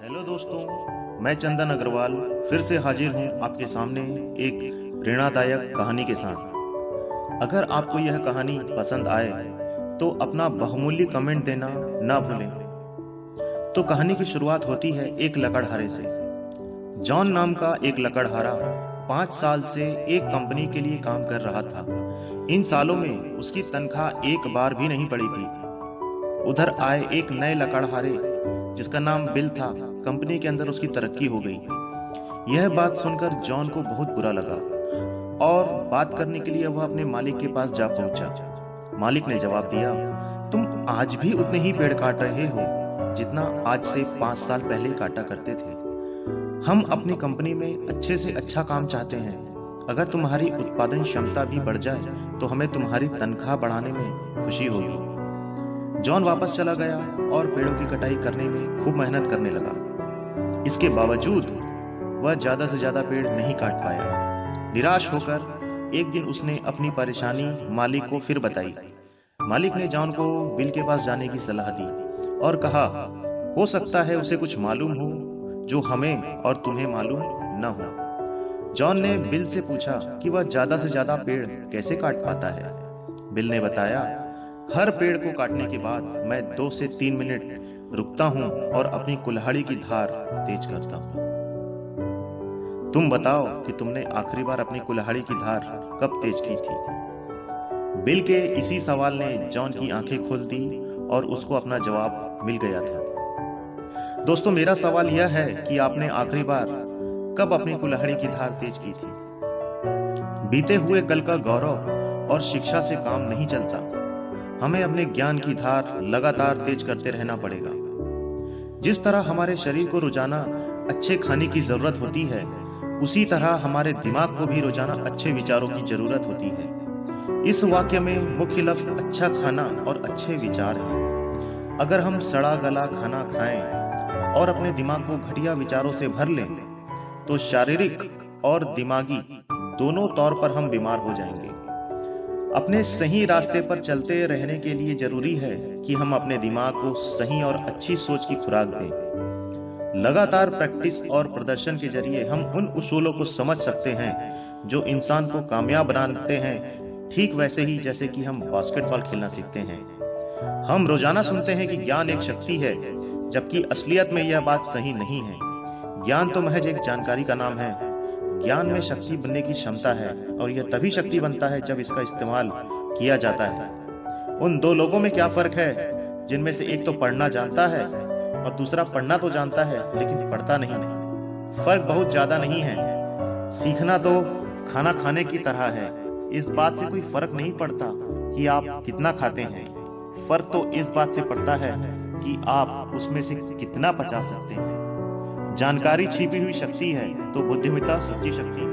Hello दोस्तों, मैं चंदन अग्रवाल फिर से हाजिर हूँ आपके सामने एक प्रेरणादायक कहानी के साथ। अगर आपको यह कहानी पसंद आए तो अपना बहुमूल्य कमेंट देना ना भूलें। तो कहानी की शुरुआत होती है एक लकड़हारे से। जॉन नाम का एक लकड़हारा 5 साल से एक कंपनी के लिए काम कर रहा था। इन सालों में उसकी तनख्वाह एक बार भी नहीं पड़ी थी। उधर आए एक नए लकड़हारे जिसका नाम बिल था। कंपनी के अंदर उसकी तरक्की हो गई। यह बात सुनकर जॉन को बहुत बुरा लगा और बात करने के लिए वह अपने मालिक के पास जा पहुंचा। मालिक ने जवाब दिया, तुम आज भी उतने ही पेड़ काट रहे हो जितना आज से 5 साल पहले काटा करते थे। हम अपनी कंपनी में अच्छे से अच्छा काम चाहते हैं। अगर तुम्हारी उत्पादन क्षमता भी बढ़ जाए तो हमें तुम्हारी तनख्वाह बढ़ाने में खुशी होगी। जॉन वापस चला गया और पेड़ों की कटाई करने में खूब मेहनत करने लगा। इसके बावजूद वह ज्यादा से ज्यादा पेड़ नहीं काट पाया। निराश होकर एक दिन उसने अपनी परेशानी मालिक को फिर बताई। मालिक ने जॉन को बिल के पास जाने की सलाह दी और कहा, हो सकता है उसे कुछ मालूम हो जो हमें और तुम्हें मालूम न हो। जॉन ने बिल से पूछा कि वह ज्यादा से ज्यादा पेड़ कैसे काट पाता है। बिल ने बताया, हर पेड़ को काटने के बाद मैं 2 से 3 मिनट रुकता हूं और अपनी कुल्हाड़ी की धार तेज करता हूं। तुम बताओ कि तुमने आखिरी बार अपनी कुल्हाड़ी की धार कब तेज की थी? बिल के इसी सवाल ने जॉन की आंखें खोल दी और उसको अपना जवाब मिल गया था। दोस्तों, मेरा सवाल यह है कि आपने आखिरी बार कब अपनी कुल्हाड़ी की धार तेज की थी? बीते हुए कल का गौरव और शिक्षा से काम नहीं चलता। हमें अपने ज्ञान की धार लगातार तेज करते रहना पड़ेगा। जिस तरह हमारे शरीर को रोजाना अच्छे खाने की जरूरत होती है, उसी तरह हमारे दिमाग को भी रोजाना अच्छे विचारों की जरूरत होती है। इस वाक्य में मुख्य लफ्ज अच्छा खाना और अच्छे विचार है। अगर हम सड़ा गला खाना खाएं और अपने दिमाग को घटिया विचारों से भर लें तो शारीरिक और दिमागी दोनों तौर पर हम बीमार हो जाएंगे। अपने सही रास्ते पर चलते रहने के लिए जरूरी है कि हम अपने दिमाग को सही और अच्छी सोच की खुराक दें। लगातार प्रैक्टिस और प्रदर्शन के जरिए हम उन उसूलों को समझ सकते हैं जो इंसान को कामयाब बनाते हैं, ठीक वैसे ही जैसे कि हम बास्केटबॉल खेलना सीखते हैं। हम रोजाना सुनते हैं कि ज्ञान एक शक्ति है, जबकि असलियत में यह बात सही नहीं है। ज्ञान तो महज एक जानकारी का नाम है। ज्ञान में शक्ति बनने की क्षमता है और यह तभी शक्ति बनता है जब इसका इस्तेमाल किया जाता है। उन दो लोगों में क्या फर्क है, जिनमें से एक तो पढ़ना जानता है और दूसरा पढ़ना तो जानता है लेकिन पढ़ता नहीं। फर्क बहुत ज्यादा नहीं है। सीखना तो खाना खाने की तरह है। इस बात से कोई फर्क नहीं पड़ता कि आप कितना खाते हैं। फर्क तो इस बात से पड़ता है कि आप उसमें से कितना पचा सकते हैं। जानकारी छिपी हुई शक्ति है तो बुद्धिमत्ता सच्ची शक्ति है।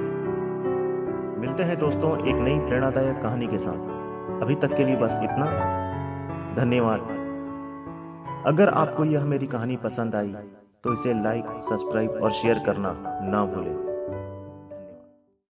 मिलते हैं दोस्तों एक नई प्रेरणादायक कहानी के साथ। अभी तक के लिए बस इतना। धन्यवाद। अगर आपको यह मेरी कहानी पसंद आई तो इसे लाइक, सब्सक्राइब और शेयर करना ना भूलें।